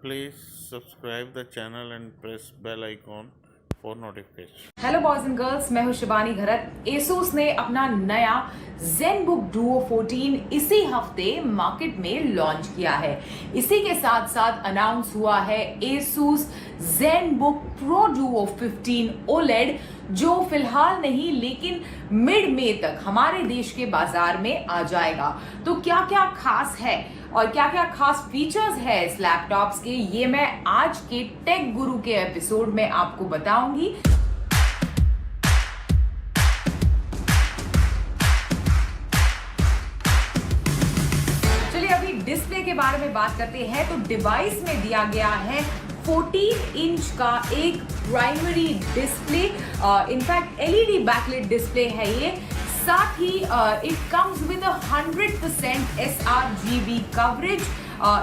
Please subscribe the channel and press bell icon for notification. Hello boys and girls, मैं हूं शिवानी घरत। Asus ने अपना नया ZenBook Duo 14 इसी हफ्ते मार्केट में लॉन्च किया है। इसी के साथ साथ अनाउंस हुआ है Asus ZenBook Pro Duo 15 OLED, जो फिलहाल नहीं लेकिन मिड मई तक हमारे देश के बाजार में आ जाएगा। तो क्या क्या खास है और क्या क्या खास फीचर्स है इस लैपटॉप्स के, ये मैं आज के टेक गुरु के एपिसोड में आपको बताऊंगी। चलिए अभी डिस्प्ले के बारे में बात करते हैं। तो डिवाइस में दिया गया है 14 इंच का एक primary display, in fact LED backlight display है ये। साथ ही it comes with 100% sRGB coverage,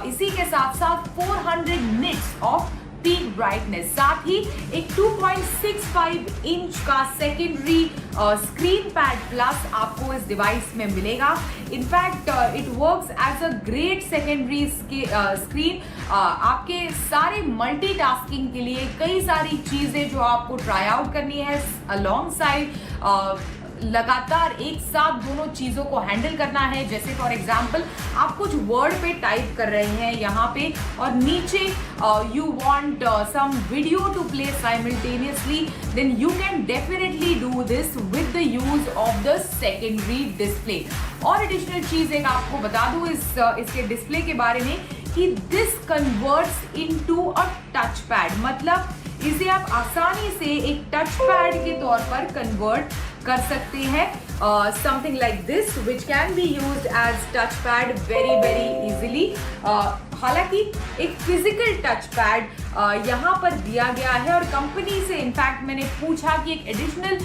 इसी के साथ साथ 400 निट्स ऑफ पीक ब्राइटनेस। साथ ही एक 2.65 इंच का सेकेंडरी स्क्रीन पैड प्लस आपको इस डिवाइस में मिलेगा। In fact it works as a great secondary screen. आपके सारे मल्टीटास्किंग के लिए कई सारी चीजें जो आपको ट्राई आउट करनी है अलोंग साइड, लगातार एक साथ दोनों चीजों को हैंडल करना है। जैसे फॉर एग्जांपल आप कुछ वर्ड पे टाइप कर रहे हैं यहाँ पे और नीचे you want some video to play simultaneously, then you can definitely do this with the use of the secondary display. और एडिशनल चीज एक आपको बता दूं इसके डिस्प्ले के बारे में कि this converts into a touch pad, मतलब इसे आप आसानी से एक टच पैड के तौर पर कन्वर्ट कर सकते हैं। Something like this which can be used as touch pad very easily. हालांकि एक फिजिकल टच पैड यहाँ पर दिया गया है और कंपनी से इनफैक्ट मैंने पूछा कि एक एडिशनल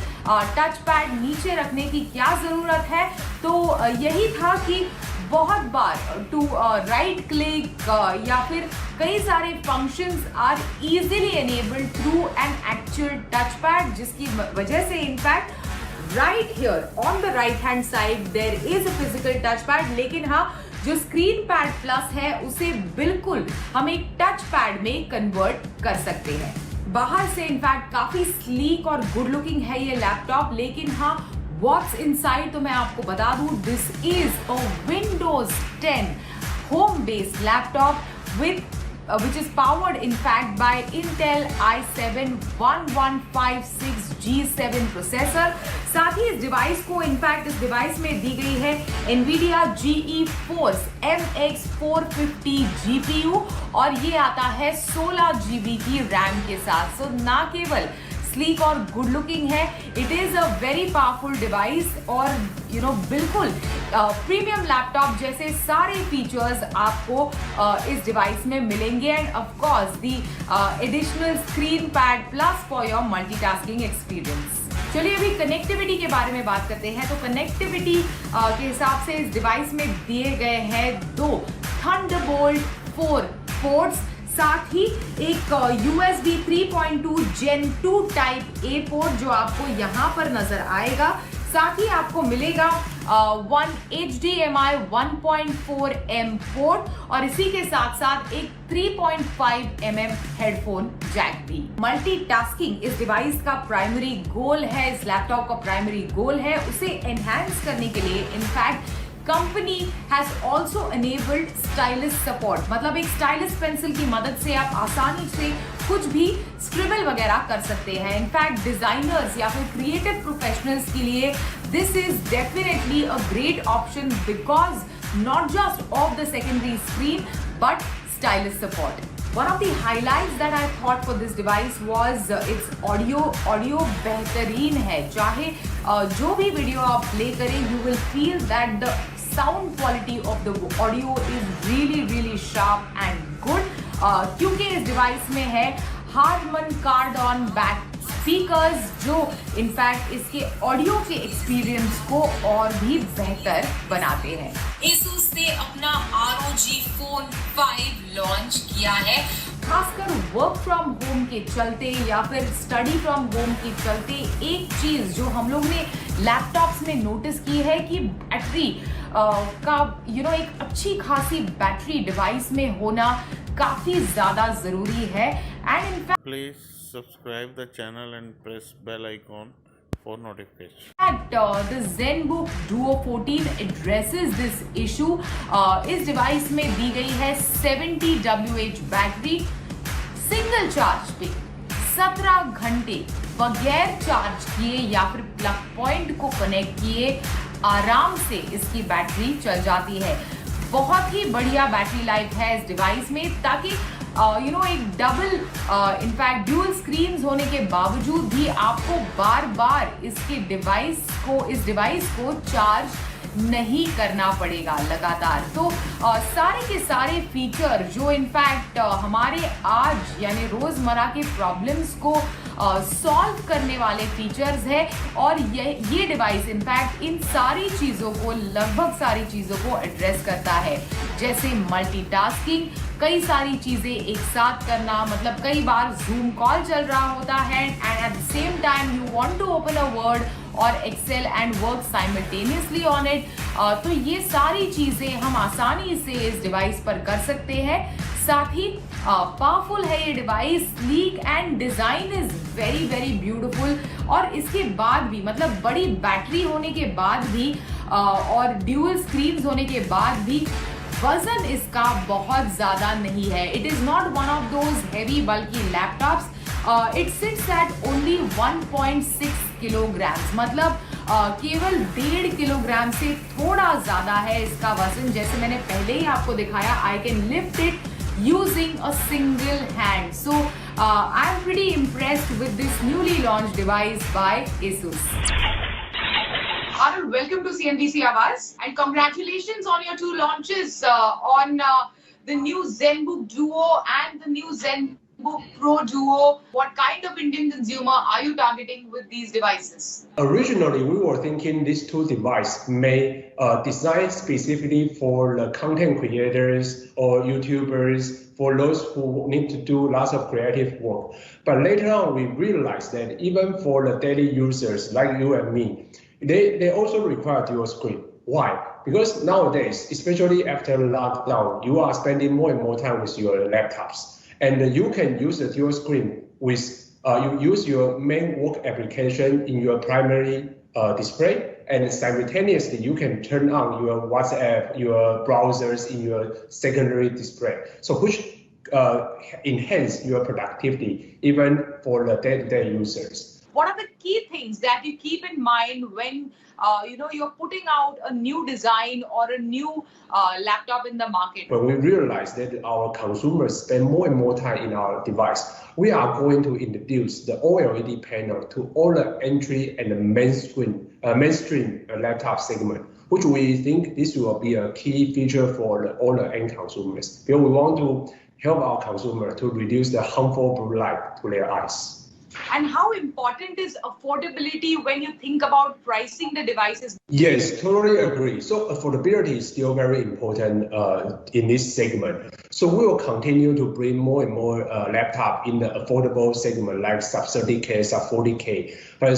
टच पैड नीचे रखने की क्या जरूरत है, तो यही था कि बहुत बार टू राइट क्लिक या फिर कई सारे functions are easily enabled through an actual touch pad, जिसकी वजह से in fact right here on the right hand side there is a physical touch pad. लेकिन हाँ, जो स्क्रीन पैड प्लस है उसे बिल्कुल हम एक टच पैड में कन्वर्ट कर सकते हैं। बाहर से इनफैक्ट काफी स्लीक और गुड लुकिंग है ये लैपटॉप, लेकिन हाँ What's inside तो मैं आपको बता दूं, this is a Windows 10 home-based laptop which is powered in fact by Intel i7 1156G7 processor. साथ ही इस डिवाइस को इनफैक्ट इस डिवाइस में दी गई है NVIDIA GeForce MX 450 GPU और ये आता है 16 GB की रैम के साथ। सो ना केवल स्लीक और गुड लुकिंग है, it is a very powerful device और बिल्कुल प्रीमियम लैपटॉप जैसे सारे फीचर्स आपको इस डिवाइस में मिलेंगे। End of course the additional screen pad plus for your multitasking experience. चलिए अभी कनेक्टिविटी के बारे में बात करते हैं। तो कनेक्टिविटी के हिसाब से इस डिवाइस में दिए गए हैं 2 Thunderbolt 4 पोर्ट्स, साथ ही एक USB 3.2 Gen 2 type A port जो आपको यहाँ पर नजर आएगा। साथ ही आपको मिलेगा 1 HDMI 1.4M पोर्ट और इसी के साथ साथ एक 3.5mm हेडफोन जैक भी। मल्टीटास्किंग इस डिवाइस का प्राइमरी गोल है, इस लैपटॉप का प्राइमरी गोल है। उसे एनहांस करने के लिए in fact company has also enabled stylish support, मतलब एक स्टाइलिस पेंसिल की मदद से आप आसानी से कुछ भी स्क्रिबल वगैरह कर सकते हैं। इनफैक्ट डिजाइनर्स या फिर क्रिएटिव प्रोफेशनल्स के लिए this is definitely a great option because not just of the secondary screen but stylish support. One of the highlights that I thought for this device was its audio. Audio बेहतरीन है, चाहे जो भी video आप play करें, you will feel that the sound quality of the audio is really sharp and good, क्योंकि इस device में है Harman Kardon बैक स्पीकर्स जो इनफैक्ट इसके ऑडियो के एक्सपीरियंस को और भी बेहतर बनाते हैं। Asus ने अपना ROG Phone 5 लॉन्च किया है। खासकर वर्क फ्रॉम होम के चलते या फिर स्टडी फ्रॉम होम के चलते एक चीज जो हम लोग ने लैपटॉप्स में नोटिस की है कि बैटरी का एक अच्छी खासी बैटरी डिवाइस में होना काफी ज्यादा जरूरी है। And in fact Please subscribe the channel and press bell icon for notification. the ZenBook Duo 14 addresses this issue. इस डिवाइस में दी गई है 70 WH बैटरी, सिंगल चार्ज पे 17 घंटे बगैर चार्ज किए या फिर प्लग पॉइंट को कनेक्ट किए आराम से इसकी बैटरी चल जाती है। बहुत ही बढ़िया बैटरी लाइफ है इस डिवाइस में, ताकि एक डबल इनफैक्ट ड्यूअल स्क्रीन्स होने के बावजूद भी आपको बार बार इस डिवाइस को चार्ज नहीं करना पड़ेगा लगातार। तो सारे के सारे फीचर जो इनफैक्ट हमारे आज यानी रोजमर्रा के प्रॉब्लम्स को सॉल्व करने वाले फीचर्स है, और ये डिवाइस इनफैक्ट इन सारी चीज़ों को, लगभग सारी चीज़ों को एड्रेस करता है, जैसे मल्टीटास्किंग, कई सारी चीज़ें एक साथ करना, मतलब कई बार जूम कॉल चल रहा होता है and at the same time you want to open a word और excel and work simultaneously on it. तो ये सारी चीज़ें हम आसानी से इस डिवाइस पर कर सकते हैं। साथ ही पावरफुल है ये device, sleek and design is very very beautiful, और इसके बाद भी, मतलब बड़ी बैटरी होने के बाद भी और ड्यूअल स्क्रीन्स होने के बाद भी वजन इसका बहुत ज्यादा नहीं है। It is not one of those heavy bulky laptops. It sits at only 1.6 kilograms, मतलब केवल 1.5 किलोग्राम से थोड़ा ज्यादा है इसका वजन। जैसे मैंने पहले ही आपको दिखाया, I can lift it using a single hand. So I'm pretty impressed with this newly launched device by Asus. Arul, welcome to CNBC Awaaz, and congratulations on your two launches on the new ZenBook Duo and the new ZenBook Pro Duo. What kind of Indian consumer are you targeting with these devices? Originally, we were thinking these two devices may design specifically for the content creators or YouTubers, for those who need to do lots of creative work. But later on, we realized that even for the daily users like you and me, they also require dual screen. Why? Because nowadays, especially after lockdown, you are spending more and more time with your laptops. And you can use the dual screen with, you use your main work application in your primary display, and simultaneously you can turn on your WhatsApp, your browsers in your secondary display. So which enhance your productivity even for the day-to-day users. What are the key things that you keep in mind when you're putting out a new design or a new laptop in the market? When we realize that our consumers spend more and more time in our device, we are going to introduce the OLED panel to all the entry and the mainstream laptop segment, which we think this will be a key feature for all the end consumers, because we want to help our consumer to reduce the harmful blue light to their eyes. And how important is affordability when you think about pricing the devices? Yes, totally agree. So affordability is still very important in this segment. So we will continue to bring more and more laptop in the affordable segment, like sub 30K, sub 40K. But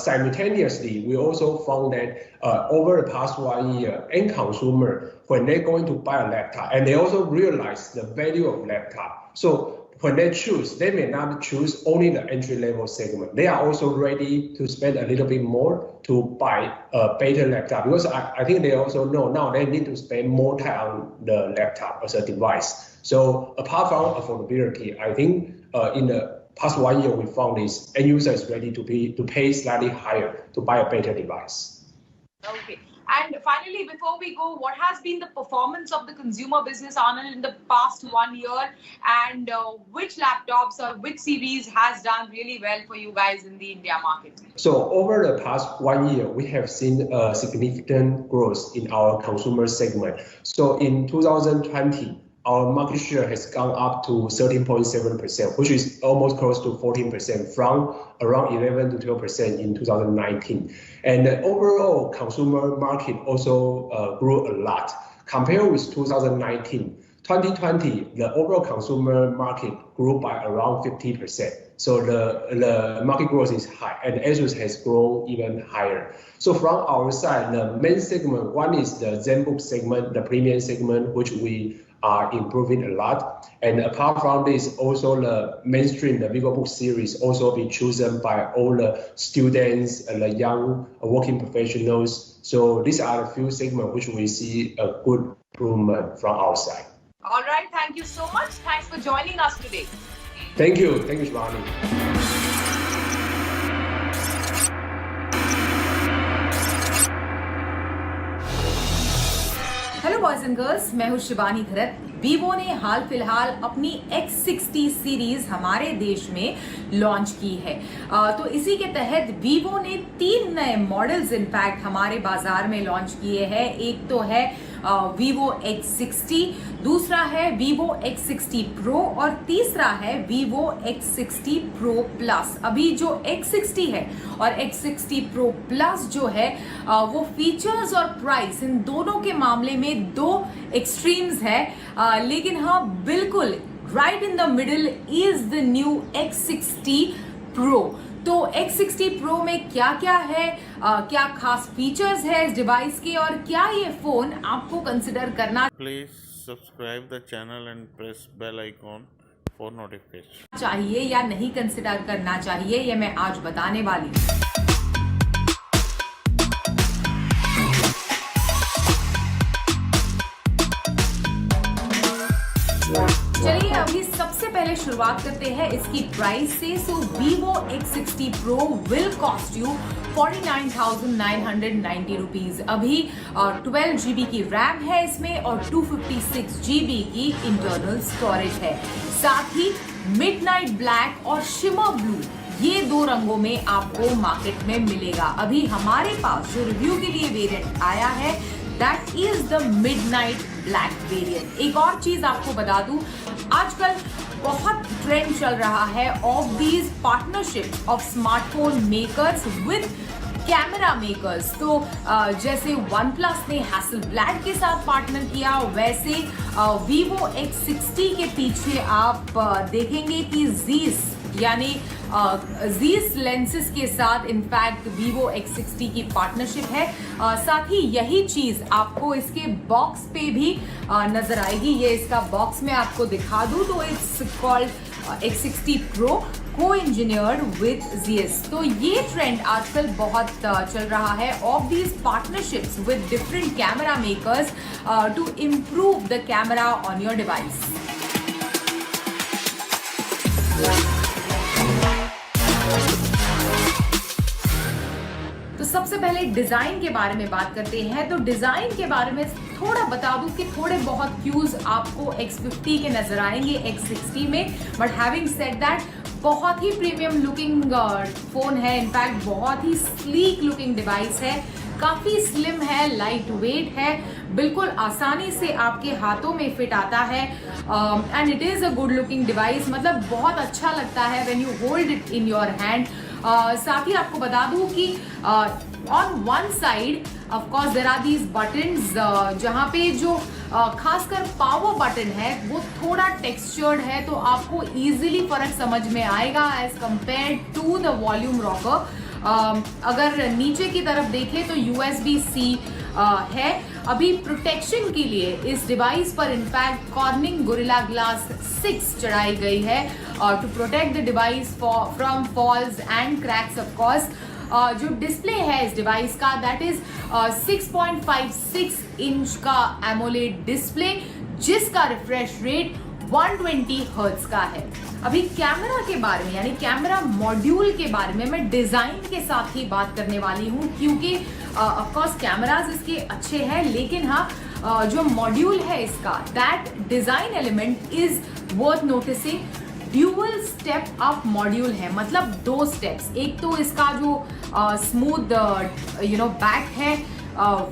simultaneously, we also found that over the past 1 year, end consumer, when they're going to buy a laptop, and they also realize the value of laptop. So when they choose, they may not choose only the entry-level segment. They are also ready to spend a little bit more to buy a better laptop, because I think they also know now they need to spend more time on the laptop as a device. So apart from affordability, I think in the past 1 year, we found this end user is ready to pay slightly higher to buy a better device. Okay. And finally, before we go, what has been the performance of the consumer business, Anand, in the past 1 year, and which laptops or which series has done really well for you guys in the India market? So over the past 1 year, we have seen a significant growth in our consumer segment. So in 2020, our market share has gone up to 13.7%, which is almost close to 14% from around 11 to 12% in 2019. And the overall consumer market also grew a lot. Compared with 2019, 2020, the overall consumer market grew by around 50%. So the market growth is high, and Asus has grown even higher. So from our side, the main segment, one is the ZenBook segment, the premium segment, which we are improving a lot. And apart from this, also the mainstream, the VivoBook series also be chosen by all the students and the young working professionals. So these are a few segments which we see a good improvement from our side. All right, thank you so much. Thanks for joining us today. Thank you, Shivani. Hello boys and girls, मैं हूं Shivani खरत। Vivo ने हाल फिलहाल अपनी X60 series हमारे देश में launch की है। तो इसी के तहत वीवो ने 3 नए मॉडल्स इनफैक्ट हमारे बाजार में लॉन्च किए हैं। एक तो है वीवो X60, दूसरा है वीवो X60 Pro और तीसरा है वीवो X60 Pro Plus। अभी जो X60 है और X60 Pro Plus जो है वो फीचर्स और प्राइस इन दोनों के मामले में 2 एक्सट्रीम्स है, लेकिन हाँ बिल्कुल right in the middle is the new X60 Pro। तो X60 Pro में क्या क्या है, क्या खास फीचर्स है इस डिवाइस के और क्या ये फोन आपको कंसिडर करना Please subscribe the channel and press bell icon for notification. चाहिए या नहीं कंसिडर करना चाहिए, ये मैं आज बताने वाली हूँ। चलिए अभी सबसे पहले शुरुआत करते हैं इसकी प्राइस से। So Vivo X60 Pro will cost you 49,990 rupees. अभी 12 GB की रैम है इसमें और 256 GB की इंटरनल स्टोरेज है। साथ ही मिडनाइट ब्लैक और शिमर ब्लू, ये 2 रंगों में आपको मार्केट में मिलेगा। अभी हमारे पास जो रिव्यू के लिए वेरिएंट आया है that is the midnight black variant. एक और चीज आपको बता दूं, आजकल बहुत ट्रेंड चल रहा है of these partnership of smartphone makers with camera makers. तो जैसे OnePlus ने हैसलब्लैड के साथ पार्टनर किया, वैसे वीवो X60 के पीछे आप देखेंगे कि Zeiss यानी Zeiss लेंसेज के साथ इनफैक्ट वीवो X60 की पार्टनरशिप है। साथ ही यही चीज आपको इसके बॉक्स पे भी नजर आएगी। ये इसका बॉक्स में आपको दिखा दूं तो it's called X60 Pro co-engineered with Zeiss। तो ये ट्रेंड आजकल बहुत चल रहा है of these partnerships with different camera makers to improve the camera on your device. तो सबसे पहले डिजाइन के बारे में बात करते हैं। तो डिजाइन के बारे में थोड़ा बता दूं कि थोड़े बहुत क्यूज आपको X50 के नजर आएंगे X60 में, बट हैविंग सेड दैट बहुत ही प्रीमियम लुकिंग फोन है। इनफैक्ट बहुत ही स्लीक लुकिंग डिवाइस है, काफी स्लिम है, लाइट वेट है, बिल्कुल आसानी से आपके हाथों में फिट आता है and it is a good looking device. मतलब बहुत अच्छा लगता है when you hold it in your hand. साथ ही आपको बता दूं कि on one side of course there are these buttons, जहां पे जो खासकर पावर बटन है वो थोड़ा टेक्सचर्ड है, तो आपको इजीली फर्क समझ में आएगा as compare to the volume rocker. अगर नीचे की तरफ देखें तो USB-C है। अभी प्रोटेक्शन के लिए इस डिवाइस पर इनफैक्ट कॉर्निंग गोरिल्ला ग्लास 6 चढ़ाई गई है to protect the device from falls and cracks. Of course जो डिस्प्ले है इस डिवाइस का दैट इज 6.56 इंच का एमोलेड डिस्प्ले, जिसका रिफ्रेश रेट 120 हर्ट्ज का है। अभी कैमरा के बारे में यानी कैमरा मॉड्यूल के बारे में मैं डिजाइन के साथ ही बात करने वाली हूँ, क्योंकि ऑफ कोर्स कैमरास इसके अच्छे हैं, लेकिन हाँ जो मॉड्यूल है इसका that design element is worth noticing. Dual step up module है, मतलब 2 स्टेप्स। एक तो इसका जो स्मूथ बैक है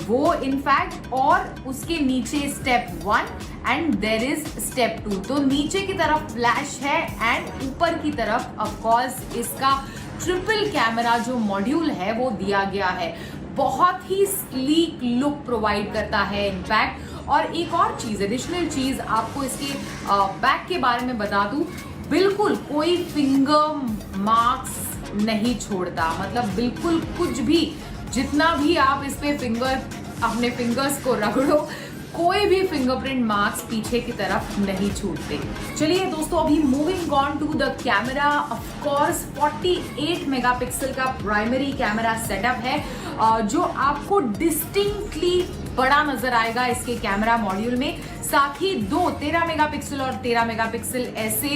वो इनफैक्ट, और उसके नीचे step 1 and there is step 2। तो नीचे की तरफ फ्लैश है एंड ऊपर की तरफ ऑफ कोर्स इसका ट्रिपल कैमरा जो मॉड्यूल है वो दिया गया है। बहुत ही स्लीक लुक प्रोवाइड करता है इनफैक्ट। और एक और चीज, एडिशनल चीज आपको इसके बैक के बारे में बता दूं, बिल्कुल कोई फिंगर मार्क्स नहीं छोड़ता। मतलब बिल्कुल कुछ भी, जितना भी आप इस पे अपने फिंगर्स को रगड़ो, कोई भी फिंगरप्रिंट मार्क्स पीछे की तरफ नहीं छूटते। चलिए दोस्तों, अभी moving on to the camera. Of course 48 megapixel का प्राइमरी कैमरा सेटअप है जो आपको डिस्टिंक्टली बड़ा नजर आएगा इसके कैमरा मॉड्यूल में। साथ ही दो 13 मेगापिक्सल और 13 मेगापिक्सल ऐसे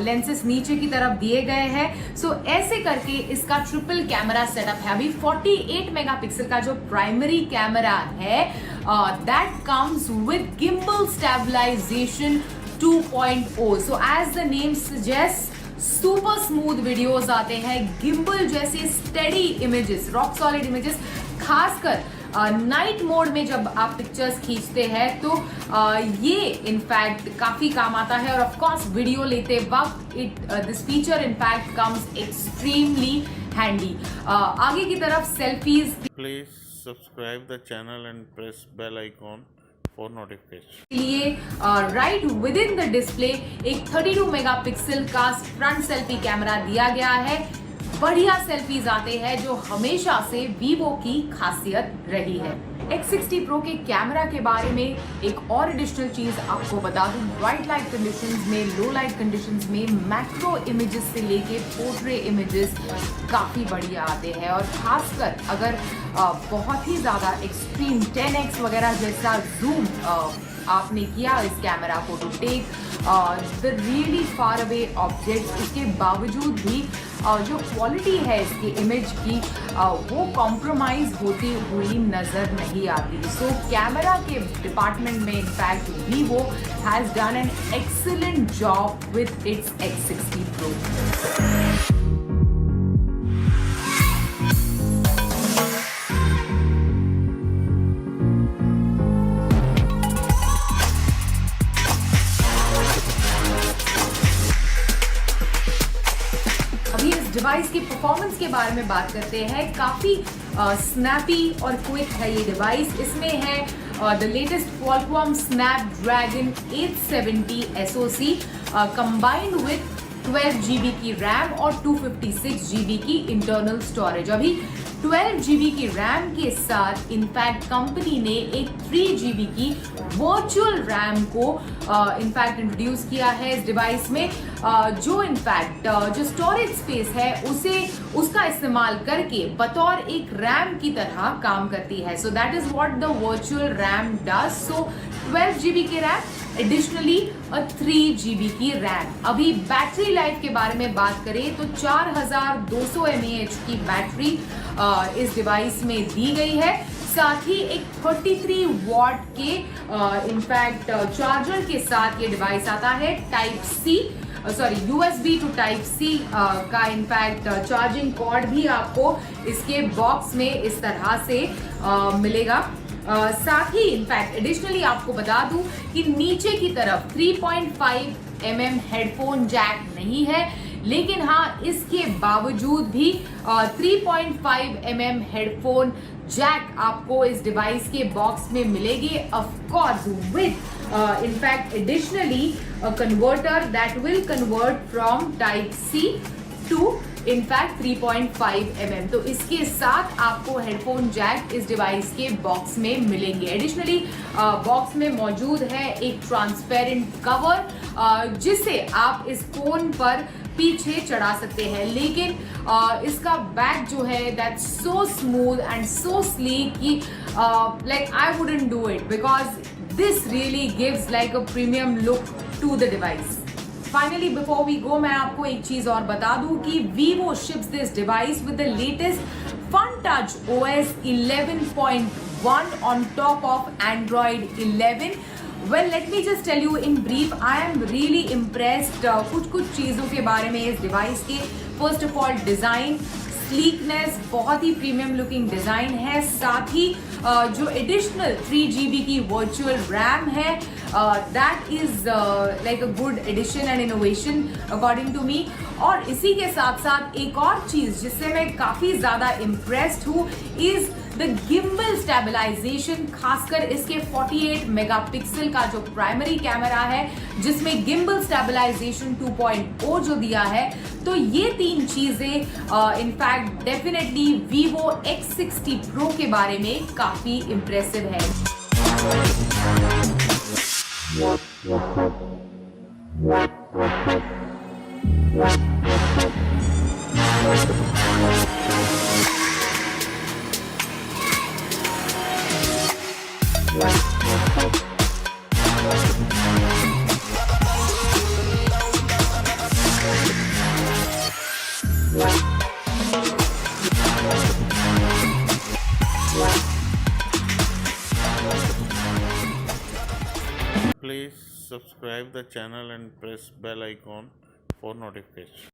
लेंसेस नीचे की तरफ दिए गए हैं। सो ऐसे करके इसका ट्रिपल कैमरा सेटअप है। अभी 48 मेगापिक्सल का जो प्राइमरी कैमरा है that comes with gimbal stabilisation 2.0। So as the name suggest, super smooth videos आते हैं, गिम्बल जैसे steady images, rock solid images, खासकर नाइट मोड में जब आप पिक्चर्स खींचते हैं तो ये इनफैक्ट काफी काम आता है। और ऑफ कोर्स वीडियो लेते वक्त this feature in fact comes extremely handy. आगे की तरफ selfies. Please subscribe the channel and press bell icon for notification. के लिए right within the display एक 32 मेगापिक्सल का फ्रंट सेल्फी कैमरा दिया गया है। बढ़िया सेल्फीज आते हैं जो हमेशा से वीवो की खासियत रही है। X60 Pro के कैमरा के बारे में एक और एडिशनल चीज आपको बता दूं, ब्राइट लाइट कंडीशंस में, लो लाइट कंडीशंस में मैक्रो इमेजेस से लेके पोर्ट्रे इमेजेस काफी बढ़िया आते हैं। और खासकर अगर बहुत ही ज्यादा एक्सट्रीम 10x वगैरह जैसा जूम आपने किया इस कैमरा को to take the really far away objects, उसके बावजूद भी जो क्वालिटी है इसकी इमेज की वो कॉम्प्रोमाइज होती हुई नजर नहीं आती। सो कैमरा के डिपार्टमेंट में in fact Vivo has done an excellent job with its X60 Pro। Device की परफॉर्मेंस के बारे में बात करते हैं। काफी स्नैपी और क्विक है ये डिवाइस। इसमें है the latest Qualcomm Snapdragon 870 SoC combined with 12 GB की रैम और 256 GB की इंटरनल स्टोरेज। अभी 12 GB की रैम के साथ इनफैक्ट कंपनी ने एक 3 GB की वर्चुअल रैम को इनफैक्ट इंट्रोड्यूस किया है इस डिवाइस में, जो इनफैक्ट जो स्टोरेज स्पेस है उसका इस्तेमाल करके बतौर एक रैम की तरह काम करती है। So that is what the virtual RAM does. So 12 GB की रैम, एडिशनली 3 GB की रैम। अभी बैटरी लाइफ के बारे में बात करें तो 4200 mAh की बैटरी इस डिवाइस में दी गई है। साथ ही एक 33 वॉट के इनफैक्ट चार्जर के साथ ये डिवाइस आता है। USB टू टाइप C का इनफैक्ट चार्जिंग कॉर्ड भी आपको इसके बॉक्स में इस तरह से मिलेगा। साथ ही इनफैक्ट एडिशनली आपको बता दूं कि नीचे की तरफ 3.5 mm हेडफोन जैक नहीं है, लेकिन हाँ इसके बावजूद भी 3.5 mm हेडफोन जैक आपको इस डिवाइस के बॉक्स में मिलेगी। Of course with in fact additionally converter that will convert from type C to in fact 3.5 mm। तो इसके साथ आपको हेडफोन जैक इस डिवाइस के बॉक्स में मिलेंगे। एडिशनली बॉक्स में मौजूद है एक ट्रांसपेरेंट कवर जिसे आप इस फोन पर पीछे चढ़ा सकते हैं, लेकिन इसका बैक जो है that's so smooth and so sleek कि like I wouldn't do it because this really gives like a premium look to the device. Finally before we go मैं आपको एक चीज और बता दूं कि Vivo ships this device with the latest FunTouch OS 11.1 on top of Android 11. Well, let me just tell you in brief, I am really impressed कुछ चीजों के बारे में इस डिवाइस के। First of all design, sleekness, बहुत ही premium looking design है। साथ ही जो एडिशनल 3 GB की वर्चुअल रैम है that is like a good addition and innovation according to me. और इसी के साथ साथ एक और चीज जिससे मैं काफी ज्यादा इम्प्रेस्ड हूँ इज द गिम्बल स्टेबलाइजेशन। खासकर इसके 48 मेगापिक्सल का जो प्राइमरी कैमरा है जिसमें गिम्बल स्टेबलाइजेशन 2.0 जो दिया है, तो ये तीन चीजें in fact definitely Vivo X60 Pro के बारे में काफी इम्प्रेसिव है। Please subscribe the channel and press bell icon for notification.